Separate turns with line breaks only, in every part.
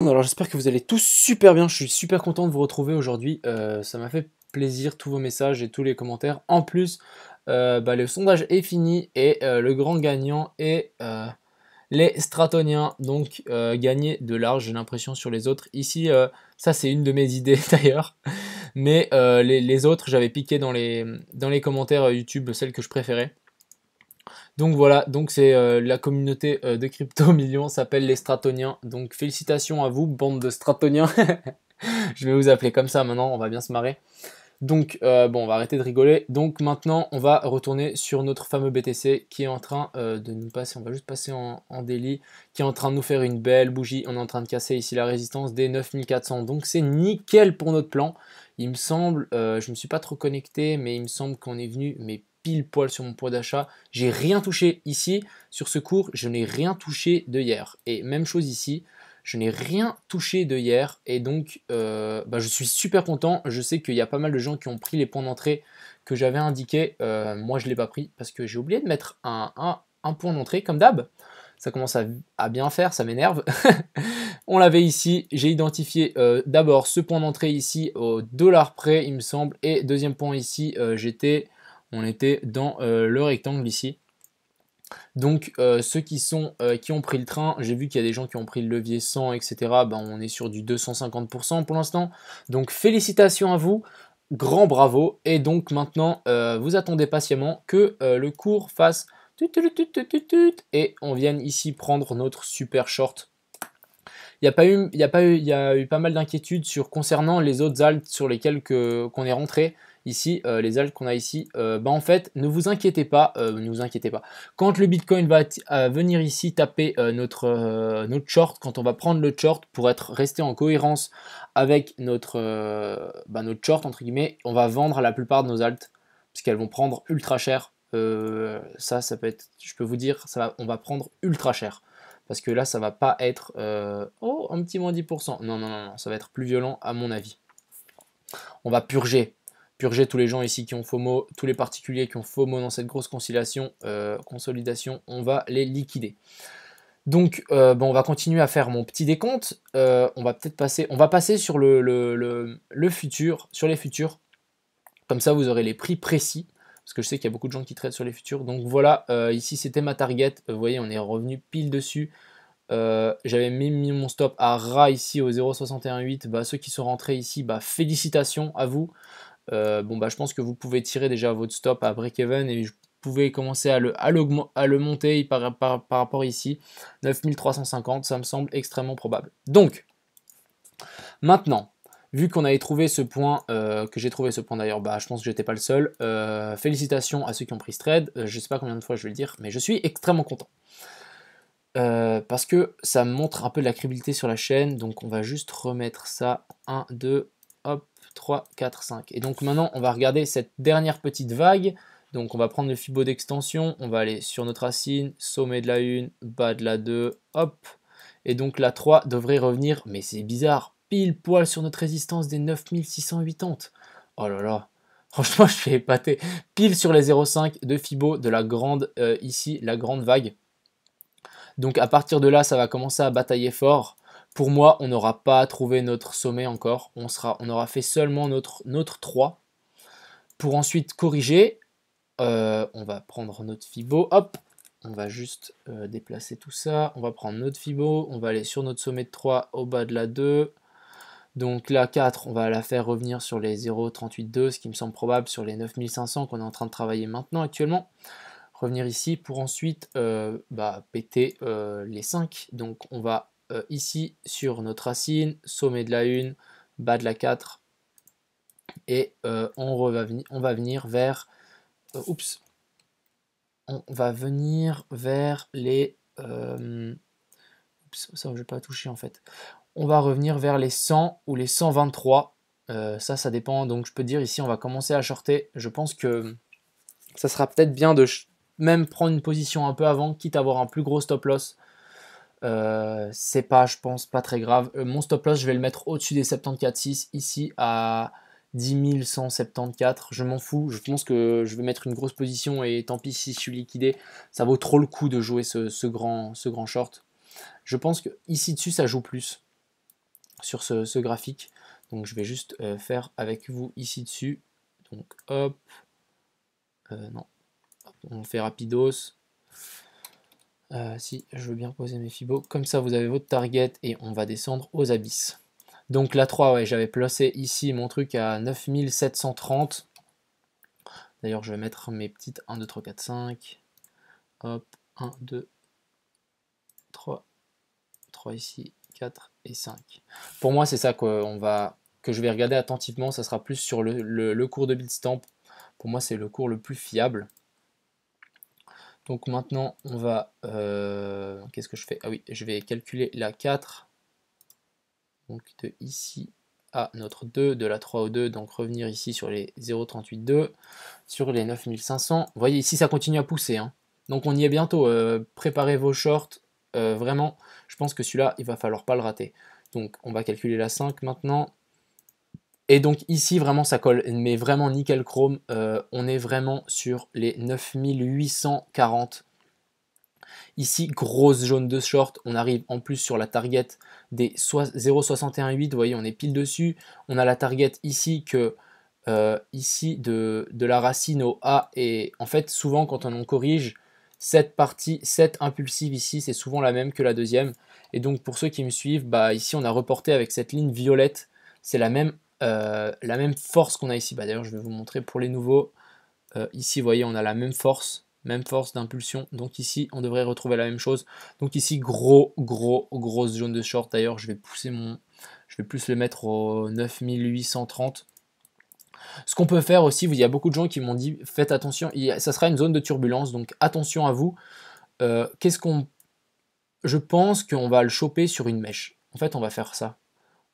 Alors j'espère que vous allez tous super bien, je suis super content de vous retrouver aujourd'hui, ça m'a fait plaisir tous vos messages et tous les commentaires. En plus, le sondage est fini et le grand gagnant est les Stratoniens, donc gagner de large j'ai l'impression sur les autres. Ici, ça c'est une de mes idées d'ailleurs, mais les autres j'avais piqué dans les commentaires YouTube celles que je préférais. Donc voilà, donc c'est la communauté de Crypto Millions s'appelle les Stratoniens. Donc félicitations à vous, bande de Stratoniens. Je vais vous appeler comme ça maintenant, on va bien se marrer. Donc bon, on va arrêter de rigoler. Donc maintenant, on va retourner sur notre fameux BTC qui est en train de nous passer, on va juste passer en daily, qui est en train de nous faire une belle bougie. On est en train de casser ici la résistance des 9400. Donc c'est nickel pour notre plan. Il me semble, je ne me suis pas trop connecté, mais il me semble qu'on est venu mais pile poil sur mon poids d'achat. J'ai rien touché ici sur ce cours, je n'ai rien touché de hier. Et même chose ici. Je n'ai rien touché de hier et donc je suis super content. Je sais qu'il y a pas mal de gens qui ont pris les points d'entrée que j'avais indiqués. Moi, je ne l'ai pas pris parce que j'ai oublié de mettre un point d'entrée comme d'hab. Ça commence à bien faire, ça m'énerve. On l'avait ici. J'ai identifié d'abord ce point d'entrée ici au dollar près, il me semble. Et deuxième point ici, on était dans le rectangle ici. Donc ceux qui ont pris le train, j'ai vu qu'il y a des gens qui ont pris le levier 100, etc. Ben, on est sur du 250% pour l'instant. Donc félicitations à vous, grand bravo. Et donc maintenant, vous attendez patiemment que le cours fasse tut, tut, tut, tut, tut, tut, et on vienne ici prendre notre super short. Il y a eu pas mal d'inquiétudes concernant les autres alts sur lesquels qu'on est rentré. Ici, les alts qu'on a ici, en fait, ne vous inquiétez pas, ne vous inquiétez pas. Quand le Bitcoin va venir ici taper notre short, quand on va prendre le short pour rester en cohérence avec notre short, entre guillemets, on va vendre la plupart de nos alts, parce qu'elles vont prendre ultra cher. Ça peut être, je peux vous dire, on va prendre ultra cher. Parce que là, ça va pas être un petit moins 10%. Non, non, non, non, ça va être plus violent à mon avis. On va purger tous les gens ici qui ont FOMO, tous les particuliers qui ont FOMO dans cette grosse consolidation, on va les liquider. Donc, on va continuer à faire mon petit décompte. On va passer sur le futur, sur les futurs. Comme ça, vous aurez les prix précis. Parce que je sais qu'il y a beaucoup de gens qui traitent sur les futurs. Donc voilà, ici c'était ma target. Vous voyez, on est revenu pile dessus. J'avais mis mon stop à ras ici au 0,618. Ceux qui sont rentrés ici, félicitations à vous. Je pense que vous pouvez tirer déjà votre stop à break-even et vous pouvez commencer à le monter par rapport ici. 9350, ça me semble extrêmement probable. Donc, maintenant, vu qu'on avait trouvé ce point, que j'ai trouvé ce point d'ailleurs, je pense que j'étais pas le seul. Félicitations à ceux qui ont pris ce trade. Je sais pas combien de fois je vais le dire, mais je suis extrêmement content. Parce que ça montre un peu de la crédibilité sur la chaîne, donc on va juste remettre ça, 1, 2, hop, 3, 4, 5. Et donc maintenant on va regarder cette dernière petite vague, donc on va prendre le Fibo d'extension, on va aller sur notre racine, sommet de la 1, bas de la 2, hop, et donc la 3 devrait revenir, mais c'est bizarre, pile poil sur notre résistance des 9680. Oh là là, franchement je suis épaté, pile sur les 0,5 de Fibo de la grande, ici, la grande vague. Donc à partir de là, ça va commencer à batailler fort. Pour moi, on n'aura pas trouvé notre sommet encore. On aura fait seulement notre 3. Pour ensuite corriger, on va prendre notre Fibo. Hop, on va juste déplacer tout ça. On va prendre notre Fibo. On va aller sur notre sommet de 3 au bas de la 2. Donc la 4, on va la faire revenir sur les 0,382, ce qui me semble probable sur les 9500 qu'on est en train de travailler maintenant actuellement. Revenir ici pour ensuite péter les 5. Donc on va ici sur notre racine, sommet de la 1, bas de la 4, et on va venir vers on va venir vers les ça je vais pas toucher en fait. On va revenir vers les 100 ou les 123. Ça dépend. Donc je peux dire ici on va commencer à shorter. Je pense que ça sera peut-être bien de même prendre une position un peu avant, quitte à avoir un plus gros stop loss. C'est pas, je pense, pas très grave. Mon stop loss, je vais le mettre au-dessus des 74,6, ici à 10 174. Je m'en fous, je pense que je vais mettre une grosse position et tant pis si je suis liquidé. Ça vaut trop le coup de jouer ce grand short. Je pense que ici dessus, ça joue plus. sur ce graphique. Donc je vais juste faire avec vous ici dessus. Donc hop, non, on fait rapidos. Si je veux bien poser mes fibos, comme ça vous avez votre target et on va descendre aux abysses. Donc la 3, ouais, j'avais placé ici mon truc à 9730. D'ailleurs je vais mettre mes petites 1, 2, 3, 4, 5. Hop, 1, 2, 3, 3 ici, 4 et 5. Pour moi c'est ça que je vais regarder attentivement, ça sera plus sur le cours de Bitstamp. Pour moi c'est le cours le plus fiable. Donc maintenant, on va... qu'est-ce que je fais? Ah oui, je vais calculer la 4. Donc de ici à notre 2, de la 3 au 2. Donc revenir ici sur les 0,382, sur les 9500. Vous voyez, ici, ça continue à pousser. Hein. Donc on y est bientôt. Préparez vos shorts. Vraiment, je pense que celui-là, il va falloir pas le rater. Donc on va calculer la 5 maintenant. Et donc ici, vraiment, ça colle, mais vraiment nickel chrome. On est vraiment sur les 9840. Ici, grosse jaune de short. On arrive en plus sur la target des 0,618. Vous voyez, on est pile dessus. On a la target ici que ici de la racine au A. Et en fait, souvent, quand on corrige, cette partie, cette impulsive ici, c'est souvent la même que la deuxième. Et donc, pour ceux qui me suivent, bah, ici, on a reporté avec cette ligne violette. C'est la même force qu'on a ici. Bah, d'ailleurs, je vais vous montrer pour les nouveaux. Ici, vous voyez, on a la même force d'impulsion. Donc ici, on devrait retrouver la même chose. Donc ici, grosse jaune de short. D'ailleurs, je vais plus le mettre au 9830. Ce qu'on peut faire aussi, il y a beaucoup de gens qui m'ont dit, faites attention, ça sera une zone de turbulence, donc attention à vous. Je pense qu'on va le choper sur une mèche. En fait, on va faire ça.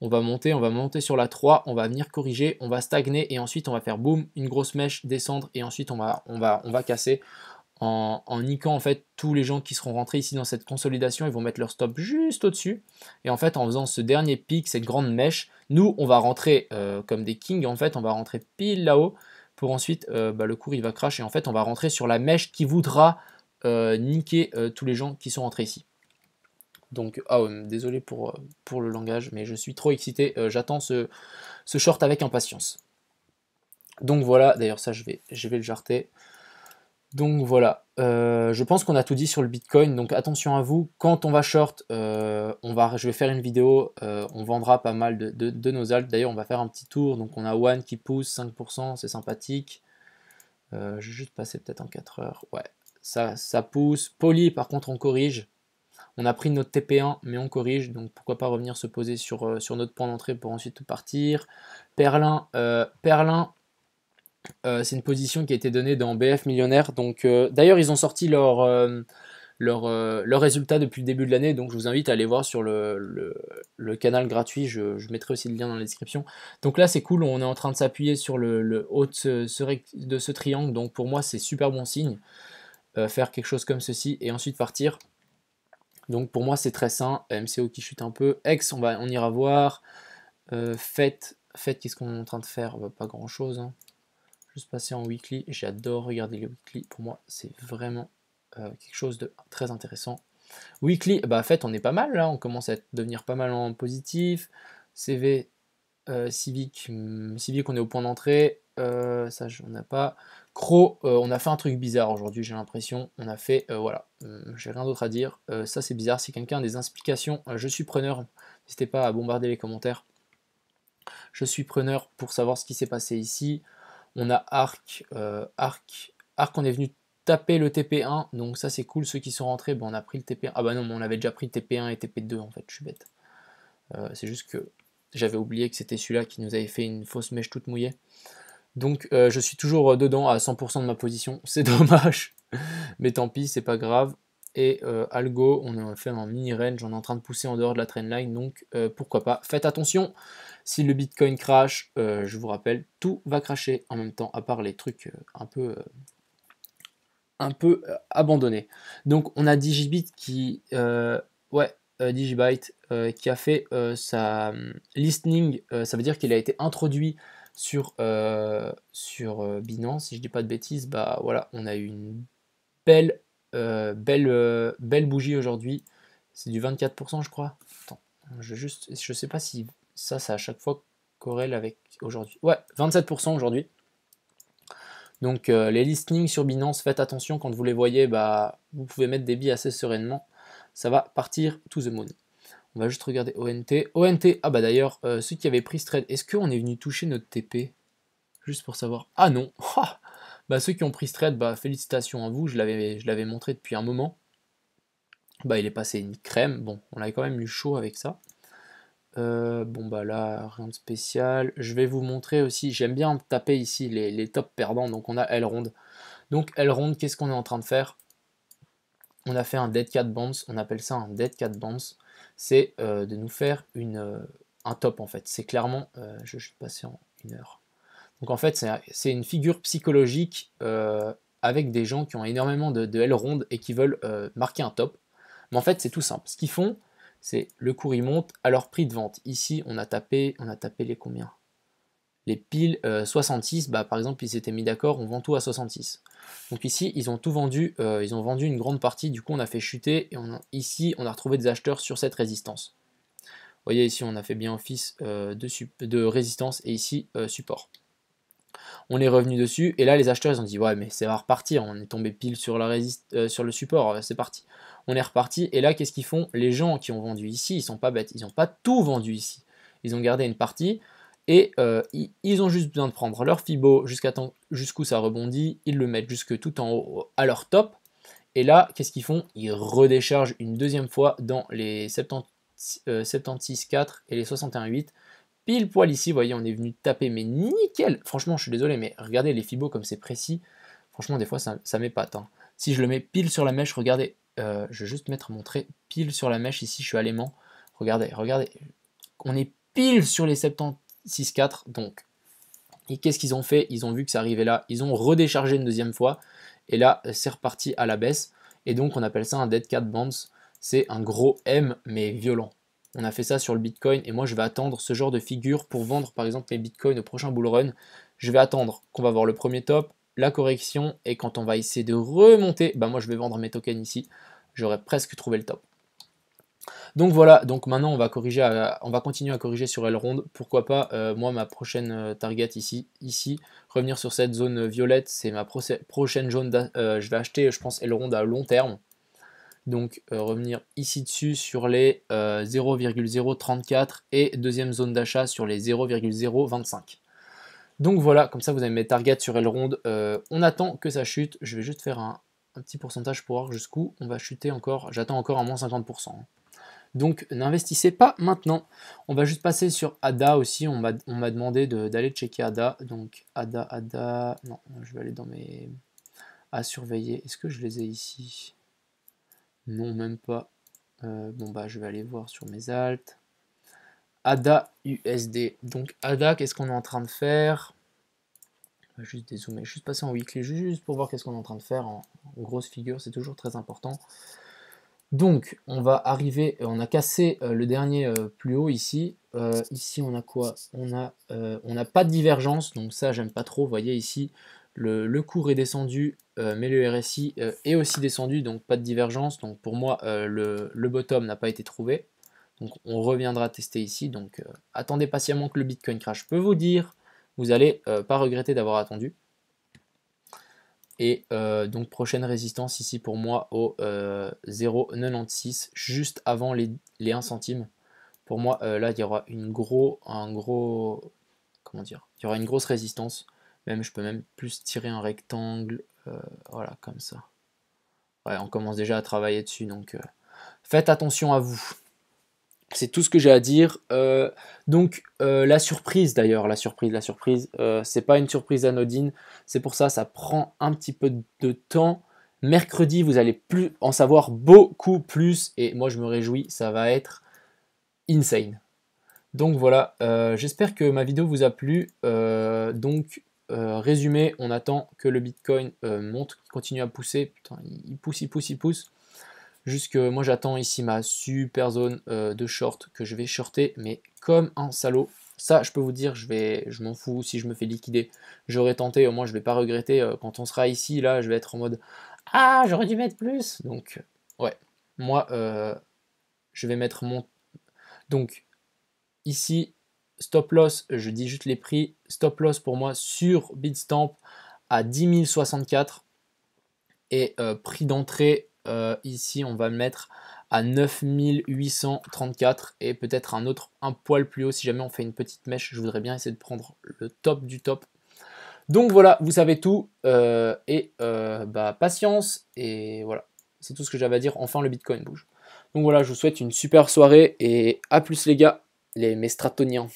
On va monter sur la 3, on va venir corriger, on va stagner et ensuite on va faire boum, une grosse mèche, descendre et ensuite on va casser en niquant en fait tous les gens qui seront rentrés ici dans cette consolidation, ils vont mettre leur stop juste au-dessus et en fait en faisant ce dernier pic, cette grande mèche, nous on va rentrer comme des kings en fait, on va rentrer pile là-haut pour ensuite le cours il va crash et en fait on va rentrer sur la mèche qui voudra niquer tous les gens qui sont rentrés ici. Donc, désolé pour le langage, mais je suis trop excité. J'attends ce short avec impatience. Donc voilà, d'ailleurs ça je vais le jarter. Donc voilà, je pense qu'on a tout dit sur le Bitcoin. Donc attention à vous, quand on va short, je vais faire une vidéo, on vendra pas mal de nos alts. D'ailleurs on va faire un petit tour. Donc on a One qui pousse 5%, c'est sympathique. Je vais juste passer peut-être en 4 heures. Ouais, ça pousse. Poly par contre on corrige. On a pris notre TP1, mais on corrige, donc pourquoi pas revenir se poser sur notre point d'entrée pour ensuite partir. Perlin, c'est une position qui a été donnée dans BF Millionnaire. Donc, d'ailleurs, ils ont sorti leurs résultats depuis le début de l'année, donc je vous invite à aller voir sur le canal gratuit, je mettrai aussi le lien dans la description. Donc là, c'est cool, on est en train de s'appuyer sur le haut de ce triangle, donc pour moi, c'est super bon signe. Faire quelque chose comme ceci et ensuite partir. Donc pour moi c'est très sain, MCO qui chute un peu, X on ira voir, Faites, qu'est-ce qu'on est en train de faire? Pas grand chose, hein. Juste passer en weekly, j'adore regarder les weekly, pour moi c'est vraiment quelque chose de très intéressant. Weekly, bah Faites on est pas mal là, on commence à devenir pas mal en positif, CV, Civic, on est au point d'entrée, ça on n'a pas. Crow, on a fait un truc bizarre aujourd'hui, j'ai l'impression. On a fait, voilà, j'ai rien d'autre à dire. Ça c'est bizarre, si quelqu'un a des explications, je suis preneur. N'hésitez pas à bombarder les commentaires. Je suis preneur pour savoir ce qui s'est passé ici. On a Arc, on est venu taper le TP1, donc ça c'est cool. Ceux qui sont rentrés, on a pris le TP1. Ah bah non, mais on avait déjà pris le TP1 et TP2 en fait, je suis bête. C'est juste que j'avais oublié que c'était celui-là qui nous avait fait une fausse mèche toute mouillée. Donc je suis toujours dedans à 100% de ma position, c'est dommage, mais tant pis, c'est pas grave. Et Algo, on a fait un mini range, on est en train de pousser en dehors de la trendline, donc pourquoi pas. Faites attention, si le Bitcoin crash, je vous rappelle, tout va crasher en même temps, à part les trucs un peu abandonnés. Donc on a Digibit qui, Digibyte, qui a fait sa listening, ça veut dire qu'il a été introduit sur Binance, si je dis pas de bêtises. Bah voilà, on a eu une belle bougie aujourd'hui, c'est du 24% je crois. Attends, Je sais pas si ça à chaque fois corrèle avec aujourd'hui. Ouais, 27% aujourd'hui. Donc les listings sur Binance, faites attention quand vous les voyez, bah, vous pouvez mettre des billes assez sereinement. Ça va partir to the moon. On va juste regarder ONT. ONT, ah bah d'ailleurs, ceux qui avaient pris ce trade, est-ce qu'on est venu toucher notre TP? Juste pour savoir. Ah non. Bah ceux qui ont pris ce trade, bah félicitations à vous, je l'avais montré depuis un moment. Bah il est passé une crème, bon, on avait quand même eu chaud avec ça. Bon bah là, rien de spécial. Je vais vous montrer aussi, j'aime bien taper ici les top perdants, donc on a Elrond. Donc Elrond, qu'est-ce qu'on est en train de faire? On a fait un dead cat bounce, on appelle ça un dead cat bounce. C'est de nous faire un top en fait. C'est clairement, je vais juste passer en 1 heure. Donc en fait, c'est une figure psychologique avec des gens qui ont énormément de Elrond et qui veulent marquer un top. Mais en fait, c'est tout simple. Ce qu'ils font, c'est le cours il monte à leur prix de vente. Ici, on a tapé les combien? Les piles 66, bah, par exemple, ils s'étaient mis d'accord, on vend tout à 66. Donc ici, ils ont tout vendu, ils ont vendu une grande partie, du coup on a fait chuter, et ici on a retrouvé des acheteurs sur cette résistance. Vous voyez ici, on a fait bien office de résistance, et ici, support. On est revenu dessus, et là les acheteurs ils ont dit ouais mais ça va repartir, on est tombé pile sur, sur le support, c'est parti. On est reparti, et là qu'est-ce qu'ils font? Les gens qui ont vendu ici, ils sont pas bêtes, ils n'ont pas tout vendu ici. Ils ont gardé une partie, et ils ont juste besoin de prendre leur Fibo jusqu'où ça rebondit, ils le mettent jusque tout en haut à leur top, et là qu'est-ce qu'ils font? Ils redéchargent une deuxième fois dans les 76,4 et les 61,8, pile poil ici, vous voyez, on est venu taper, mais nickel. Franchement, je suis désolé, mais regardez les fibos comme c'est précis. Franchement, des fois, ça m'épate. Hein. Si je le mets pile sur la mèche, regardez, je vais juste mettre mon trait pile sur la mèche. Ici, je suis à l'aimant. Regardez, regardez. On est pile sur les 76,4. Donc, et qu'est-ce qu'ils ont fait? Ils ont vu que ça arrivait là. Ils ont redéchargé une deuxième fois. Et là, c'est reparti à la baisse. Et donc, on appelle ça un dead cat bounce. C'est un gros M, mais violent. On a fait ça sur le Bitcoin et moi je vais attendre ce genre de figure pour vendre par exemple mes Bitcoins au prochain bull run. Je vais attendre qu'on va voir le premier top, la correction, et quand on va essayer de remonter, bah moi je vais vendre mes tokens ici. J'aurai presque trouvé le top. Donc voilà, donc maintenant on va continuer à corriger sur Elrond. Pourquoi pas, moi ma prochaine target ici, revenir sur cette zone violette, c'est ma prochaine zone, je vais acheter je pense Elrond à long terme. Donc revenir ici dessus sur les 0,034 et deuxième zone d'achat sur les 0,025. Donc voilà, comme ça vous avez mes targets sur Elrond. On attend que ça chute. Je vais juste faire un petit pourcentage pour voir jusqu'où on va chuter encore. J'attends encore à moins 50%. Donc n'investissez pas maintenant. On va juste passer sur ADA aussi. On m'a demandé d'aller checker ADA. Donc ADA. Non, je vais aller dans mes... à surveiller. Est-ce que je les ai ici? Non, même pas. Bon bah je vais aller voir sur mes alts. ADA USD. Donc ADA, qu'est-ce qu'on est en train de faire? On va juste dézoomer, juste passer en weekly, juste pour voir qu'est-ce qu'on est en train de faire en grosse figure, c'est toujours très important. Donc on va arriver, on a cassé le dernier plus haut ici. Ici on a quoi? On a pas de divergence, donc ça j'aime pas trop. Vous voyez ici, le cours est descendu, mais le RSI est aussi descendu, donc pas de divergence. Donc pour moi, le bottom n'a pas été trouvé. Donc on reviendra tester ici. Donc attendez patiemment que le Bitcoin crash. Je peux vous dire, vous n'allez pas regretter d'avoir attendu. Et donc prochaine résistance ici pour moi au 0,96, juste avant les 1 centime. Pour moi, là, il y aura comment dire, il y aura une grosse résistance. Même, je peux même plus tirer un rectangle, voilà, comme ça. Ouais, on commence déjà à travailler dessus, donc faites attention à vous. C'est tout ce que j'ai à dire. La surprise d'ailleurs, la surprise, c'est pas une surprise anodine. C'est pour ça, ça prend un petit peu de temps. Mercredi, vous allez en savoir beaucoup plus, et moi je me réjouis, ça va être insane. Donc voilà, j'espère que ma vidéo vous a plu. Résumé, on attend que le Bitcoin monte, qu'il continue à pousser. Putain, il pousse, il pousse, il pousse. Jusque moi j'attends ici ma super zone de short que je vais shorter, mais comme un salaud. Ça, je peux vous dire, je m'en fous si je me fais liquider. J'aurais tenté, au moins je vais pas regretter. Quand on sera ici, là, je vais être en mode ah, j'aurais dû mettre plus. Donc, ouais, moi, je vais mettre Donc ici, stop loss, je dis juste les prix. Stop loss pour moi sur Bitstamp à 10 064. Et prix d'entrée, ici, on va le mettre à 9 834. Et peut-être un poil plus haut si jamais on fait une petite mèche. Je voudrais bien essayer de prendre le top du top. Donc voilà, vous savez tout. Patience. Et voilà, c'est tout ce que j'avais à dire. Enfin, le Bitcoin bouge. Donc voilà, je vous souhaite une super soirée. Et à plus les gars, mes stratoniens.